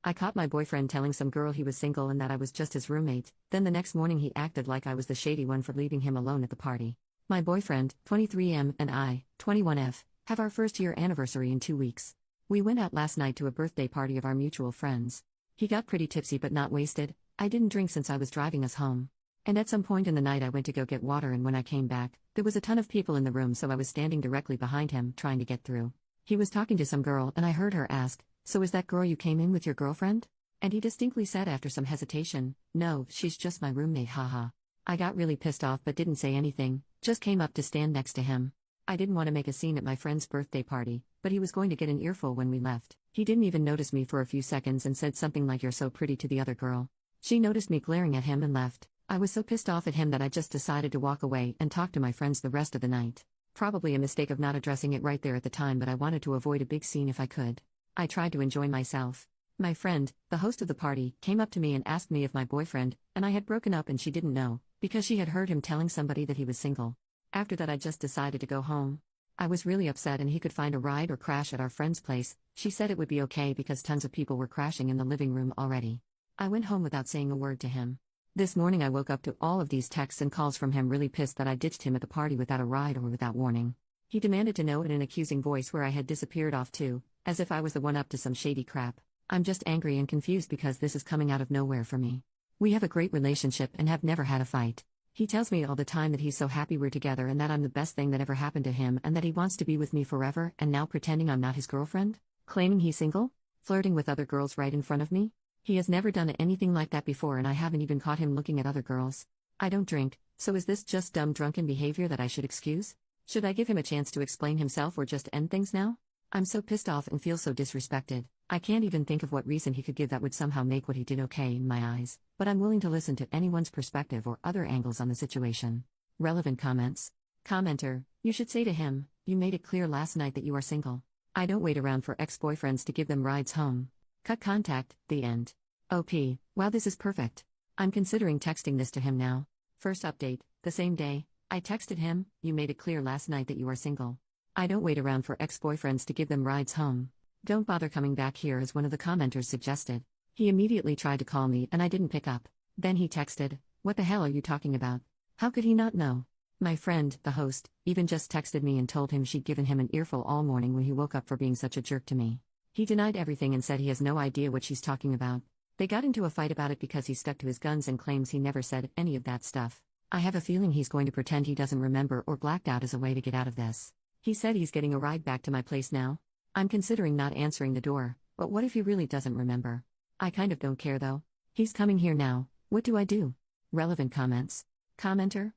I caught my boyfriend telling some girl he was single and that I was just his roommate. Then the next morning he acted like I was the shady one for leaving him alone at the party. My boyfriend, 23M, and I, 21F, have our first year anniversary in 2 weeks. We went out last night to a birthday party of our mutual friends. He got pretty tipsy but not wasted. I didn't drink since I was driving us home. And at some point in the night I went to go get water, and when I came back, there was a ton of people in the room, so I was standing directly behind him, trying to get through. He was talking to some girl and I heard her ask, "So is that girl you came in with your girlfriend?" And he distinctly said after some hesitation, "No, she's just my roommate, haha." I got really pissed off but didn't say anything, just came up to stand next to him. I didn't want to make a scene at my friend's birthday party, but he was going to get an earful when we left. He didn't even notice me for a few seconds and said something like, "You're so pretty," to the other girl. She noticed me glaring at him and left. I was so pissed off at him that I just decided to walk away and talk to my friends the rest of the night. Probably a mistake of not addressing it right there at the time, but I wanted to avoid a big scene if I could. I tried to enjoy myself. My friend, the host of the party, came up to me and asked me if my boyfriend and I had broken up, and she didn't know, because she had heard him telling somebody that he was single. After that I just decided to go home. I was really upset and he could find a ride or crash at our friend's place. She said it would be okay because tons of people were crashing in the living room already. I went home without saying a word to him. This morning I woke up to all of these texts and calls from him, really pissed that I ditched him at the party without a ride or without warning. He demanded to know in an accusing voice where I had disappeared off to, as if I was the one up to some shady crap. I'm just angry and confused because this is coming out of nowhere for me. We have a great relationship and have never had a fight. He tells me all the time that he's so happy we're together and that I'm the best thing that ever happened to him and that he wants to be with me forever, and now pretending I'm not his girlfriend? Claiming he's single? Flirting with other girls right in front of me? He has never done anything like that before, and I haven't even caught him looking at other girls. I don't drink, so is this just dumb drunken behavior that I should excuse? Should I give him a chance to explain himself or just end things now? I'm so pissed off and feel so disrespected. I can't even think of what reason he could give that would somehow make what he did okay in my eyes, but I'm willing to listen to anyone's perspective or other angles on the situation. Relevant comments. Commenter, you should say to him, "You made it clear last night that you are single. I don't wait around for ex-boyfriends to give them rides home. Cut contact, the end." OP, wow, this is perfect. I'm considering texting this to him now. First update, the same day, I texted him, "You made it clear last night that you are single. I don't wait around for ex-boyfriends to give them rides home. Don't bother coming back here," as one of the commenters suggested. He immediately tried to call me and I didn't pick up. Then he texted, "What the hell are you talking about?" How could he not know? My friend, the host, even just texted me and told him she'd given him an earful all morning when he woke up for being such a jerk to me. He denied everything and said he has no idea what she's talking about. They got into a fight about it because he stuck to his guns and claims he never said any of that stuff. I have a feeling he's going to pretend he doesn't remember or blacked out as a way to get out of this. He said he's getting a ride back to my place now. I'm considering not answering the door, but what if he really doesn't remember? I kind of don't care though. He's coming here now, what do I do? Relevant comments. Commenter,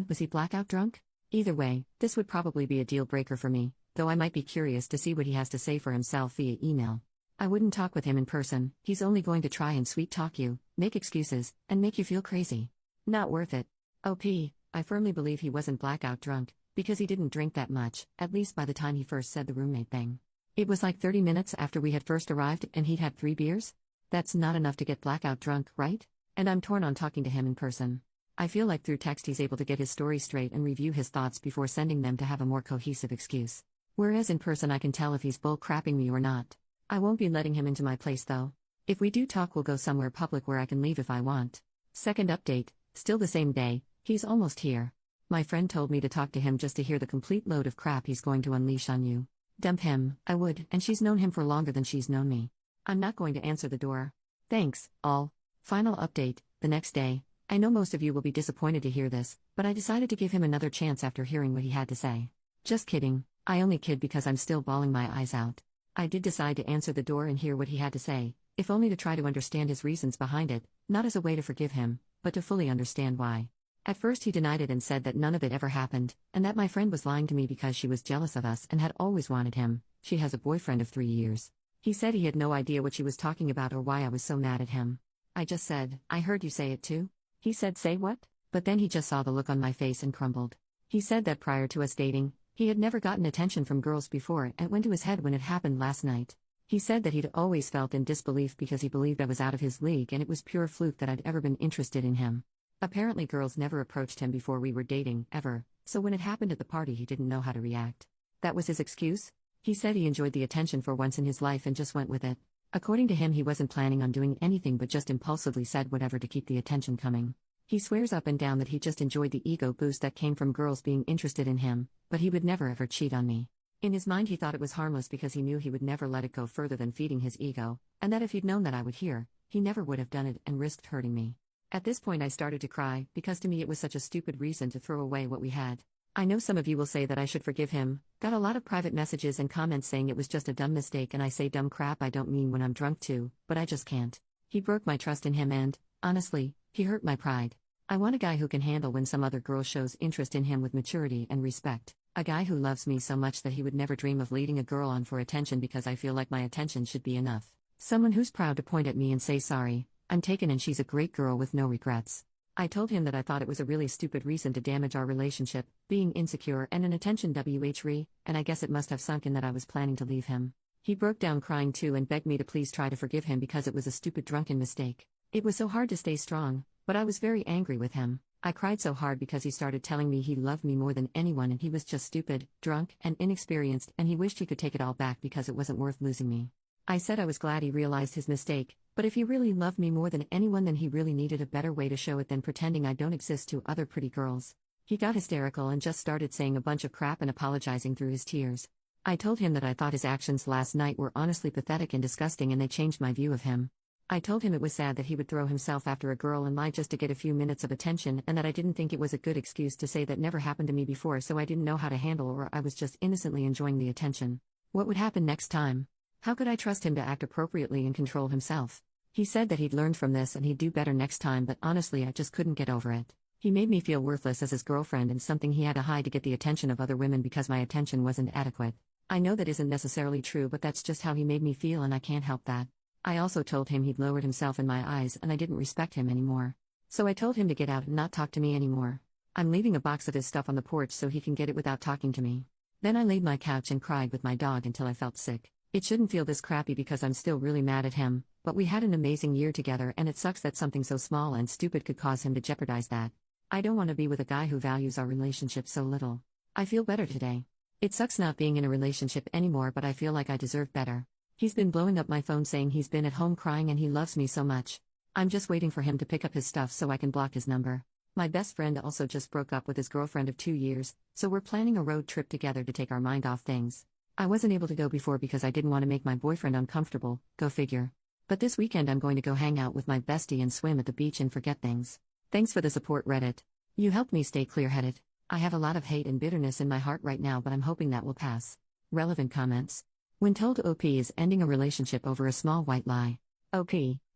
was he blackout drunk? Either way, this would probably be a deal breaker for me, though I might be curious to see what he has to say for himself via email. I wouldn't talk with him in person. He's only going to try and sweet talk you, make excuses, and make you feel crazy. Not worth it. OP, I firmly believe he wasn't blackout drunk, because he didn't drink that much, at least by the time he first said the roommate thing. It was like 30 minutes after we had first arrived and he'd had 3 beers? That's not enough to get blackout drunk, right? And I'm torn on talking to him in person. I feel like through text he's able to get his story straight and review his thoughts before sending them to have a more cohesive excuse. Whereas in person I can tell if he's bull-crapping me or not. I won't be letting him into my place though. If we do talk, we'll go somewhere public where I can leave if I want. Second update, still the same day, he's almost here. My friend told me to talk to him just to hear the complete load of crap he's going to unleash on you. Dump him, I would, and she's known him for longer than she's known me. I'm not going to answer the door. Thanks, all. Final update, the next day. I know most of you will be disappointed to hear this, but I decided to give him another chance after hearing what he had to say. Just kidding, I only kid because I'm still bawling my eyes out. I did decide to answer the door and hear what he had to say, if only to try to understand his reasons behind it, not as a way to forgive him, but to fully understand why. At first he denied it and said that none of it ever happened, and that my friend was lying to me because she was jealous of us and had always wanted him. She has a boyfriend of 3 years. He said he had no idea what she was talking about or why I was so mad at him. I just said, "I heard you say it too." He said, "Say what?" But then he just saw the look on my face and crumbled. He said that prior to us dating, he had never gotten attention from girls before, and it went to his head when it happened last night. He said that he'd always felt in disbelief because he believed I was out of his league and it was pure fluke that I'd ever been interested in him. Apparently girls never approached him before we were dating, ever, so when it happened at the party he didn't know how to react. That was his excuse? He said he enjoyed the attention for once in his life and just went with it. According to him, he wasn't planning on doing anything but just impulsively said whatever to keep the attention coming. He swears up and down that he just enjoyed the ego boost that came from girls being interested in him, but he would never ever cheat on me. In his mind, he thought it was harmless because he knew he would never let it go further than feeding his ego, and that if he'd known that I would hear, he never would have done it and risked hurting me. At this point I started to cry, because to me it was such a stupid reason to throw away what we had. I know some of you will say that I should forgive him. Got a lot of private messages and comments saying it was just a dumb mistake, and I say dumb crap I don't mean when I'm drunk too, but I just can't. He broke my trust in him and, honestly, he hurt my pride. I want a guy who can handle when some other girl shows interest in him with maturity and respect. A guy who loves me so much that he would never dream of leading a girl on for attention because I feel like my attention should be enough. Someone who's proud to point at me and say sorry, I'm taken and she's a great girl with no regrets. I told him that I thought it was a really stupid reason to damage our relationship, being insecure and an attention whore, and I guess it must have sunk in that I was planning to leave him. He broke down crying too and begged me to please try to forgive him because it was a stupid drunken mistake. It was so hard to stay strong, but I was very angry with him. I cried so hard because he started telling me he loved me more than anyone and he was just stupid, drunk, and inexperienced, and he wished he could take it all back because it wasn't worth losing me. I said I was glad he realized his mistake, but if he really loved me more than anyone, then he really needed a better way to show it than pretending I don't exist to other pretty girls. He got hysterical and just started saying a bunch of crap and apologizing through his tears. I told him that I thought his actions last night were honestly pathetic and disgusting, and they changed my view of him. I told him it was sad that he would throw himself after a girl and lie just to get a few minutes of attention, and that I didn't think it was a good excuse to say that never happened to me before, so I didn't know how to handle, or I was just innocently enjoying the attention. What would happen next time? How could I trust him to act appropriately and control himself? He said that he'd learned from this and he'd do better next time, but honestly I just couldn't get over it. He made me feel worthless as his girlfriend and something he had to hide to get the attention of other women because my attention wasn't adequate. I know that isn't necessarily true, but that's just how he made me feel and I can't help that. I also told him he'd lowered himself in my eyes and I didn't respect him anymore. So I told him to get out and not talk to me anymore. I'm leaving a box of his stuff on the porch so he can get it without talking to me. Then I laid my couch and cried with my dog until I felt sick. It shouldn't feel this crappy because I'm still really mad at him, but we had an amazing year together and it sucks that something so small and stupid could cause him to jeopardize that. I don't want to be with a guy who values our relationship so little. I feel better today. It sucks not being in a relationship anymore, but I feel like I deserve better. He's been blowing up my phone saying he's been at home crying and he loves me so much. I'm just waiting for him to pick up his stuff so I can block his number. My best friend also just broke up with his girlfriend of 2 years, so we're planning a road trip together to take our mind off things. I wasn't able to go before because I didn't want to make my boyfriend uncomfortable, go figure. But this weekend I'm going to go hang out with my bestie and swim at the beach and forget things. Thanks for the support, Reddit. You helped me stay clear-headed. I have a lot of hate and bitterness in my heart right now, but I'm hoping that will pass. Relevant comments. When told OP is ending a relationship over a small white lie. OP,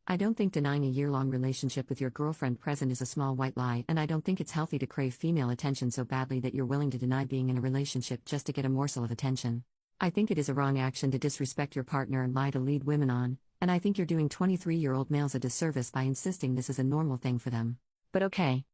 I don't think denying a year-long relationship with your girlfriend present is a small white lie, and I don't think it's healthy to crave female attention so badly that you're willing to deny being in a relationship just to get a morsel of attention. I think it is a wrong action to disrespect your partner and lie to lead women on, and I think you're doing 23-year-old males a disservice by insisting this is a normal thing for them. But okay.